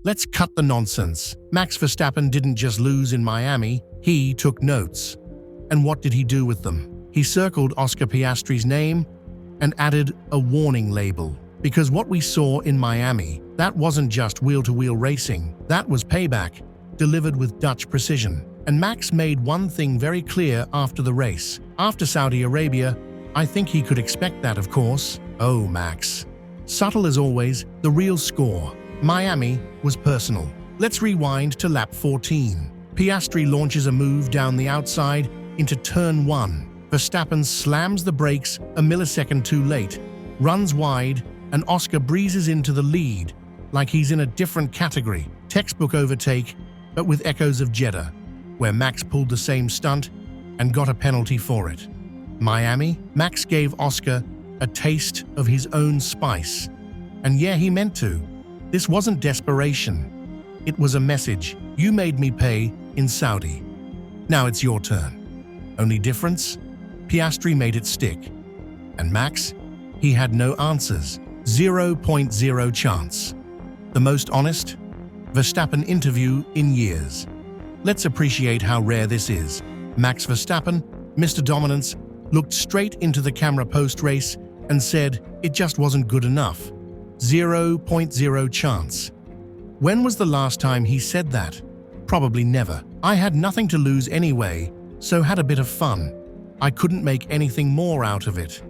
Let's cut the nonsense. Max Verstappen didn't just lose in Miami, he took notes. And what did he do with them? He circled Oscar Piastri's name and added a warning label. Because what we saw in Miami, that wasn't just wheel-to-wheel racing, that was payback, delivered with Dutch precision. And Max made one thing very clear after the race. After Saudi Arabia, I think he could expect that, of course. Oh, Max. Subtle as always, the real score. Miami was personal. Let's rewind to lap 14. Piastri launches a move down the outside into turn 1. Verstappen slams the brakes a millisecond too late, runs wide, and Oscar breezes into the lead like he's in a different category. Textbook overtake, but with echoes of Jeddah, where Max pulled the same stunt and got a penalty for it. Miami, Max gave Oscar a taste of his own spice. And yeah, he meant to. This wasn't desperation. It was a message. You made me pay in Saudi. Now it's your turn. Only difference? Piastri made it stick. And Max? He had no answers. 0.0 chance. The most honest Verstappen interview in years. Let's appreciate how rare this is. Max Verstappen, Mr. Dominance, looked straight into the camera post-race and said it just wasn't good enough. 0.0 chance. When was the last time he said that? Probably never. I had nothing to lose anyway, so had a bit of fun. I couldn't make anything more out of it.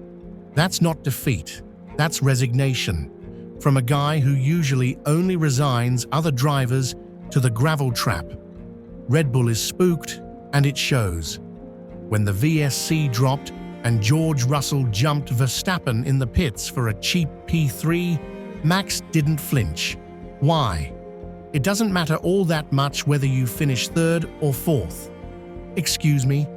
That's not defeat. That's resignation. From a guy who usually only resigns other drivers to the gravel trap. Red Bull is spooked, and it shows. When the VSC dropped and George Russell jumped Verstappen in the pits for a cheap P3, Max didn't flinch. Why? It doesn't matter all that much whether you finish 3rd or 4th. Excuse me?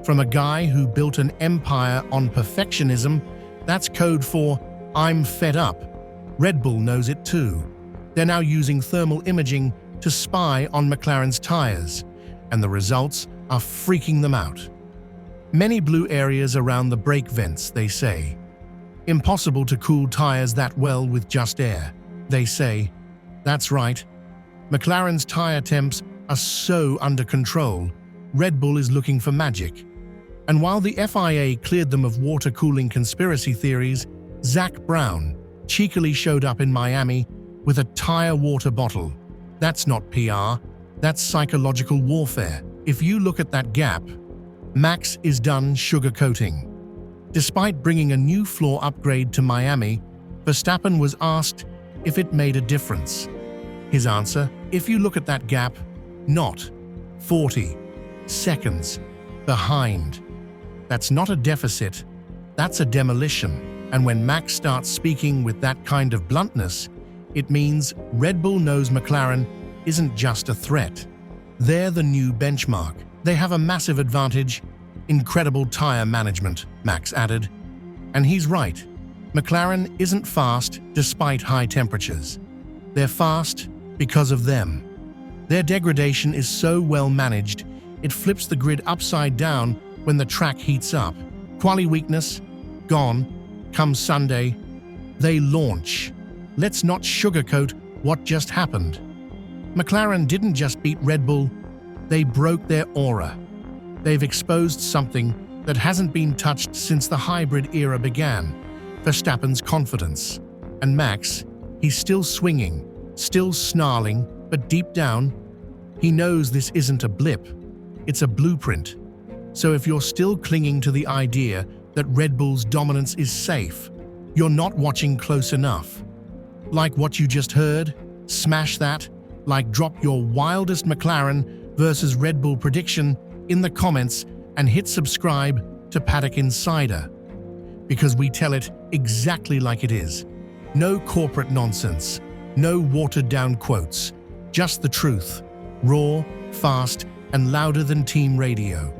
From a guy who built an empire on perfectionism, that's code for I'm fed up. Red Bull knows it too. They're now using thermal imaging to spy on McLaren's tires, and the results are freaking them out. Many blue areas around the brake vents, they say. Impossible to cool tires that well with just air, they say. That's right. McLaren's tire temps are so under control, Red Bull is looking for magic. And while the FIA cleared them of water cooling conspiracy theories, Zach Brown cheekily showed up in Miami with a tire water bottle. That's not PR, that's psychological warfare. If you look at that gap, Max is done sugarcoating. Despite bringing a new floor upgrade to Miami, Verstappen was asked if it made a difference. His answer, if you look at that gap, not 40 seconds behind. That's not a deficit, that's a demolition. And when Max starts speaking with that kind of bluntness, it means Red Bull knows McLaren isn't just a threat. They're the new benchmark. They have a massive advantage. Incredible tire management, Max added. And he's right. McLaren isn't fast despite high temperatures. They're fast because of them. Their degradation is so well managed, it flips the grid upside down when the track heats up. Quali weakness, gone. Come Sunday, they launch. Let's not sugarcoat what just happened. McLaren didn't just beat Red Bull, they broke their aura. They've exposed something that hasn't been touched since the hybrid era began, Verstappen's confidence. And Max, he's still swinging, still snarling, but deep down, he knows this isn't a blip, it's a blueprint. So if you're still clinging to the idea that Red Bull's dominance is safe, you're not watching close enough. Like what you just heard? Smash that, like drop your wildest McLaren versus Red Bull prediction in the comments and hit subscribe to Paddock Insider, because we tell it exactly like it is. No corporate nonsense, no watered-down quotes, just the truth, raw, fast, and louder than team radio.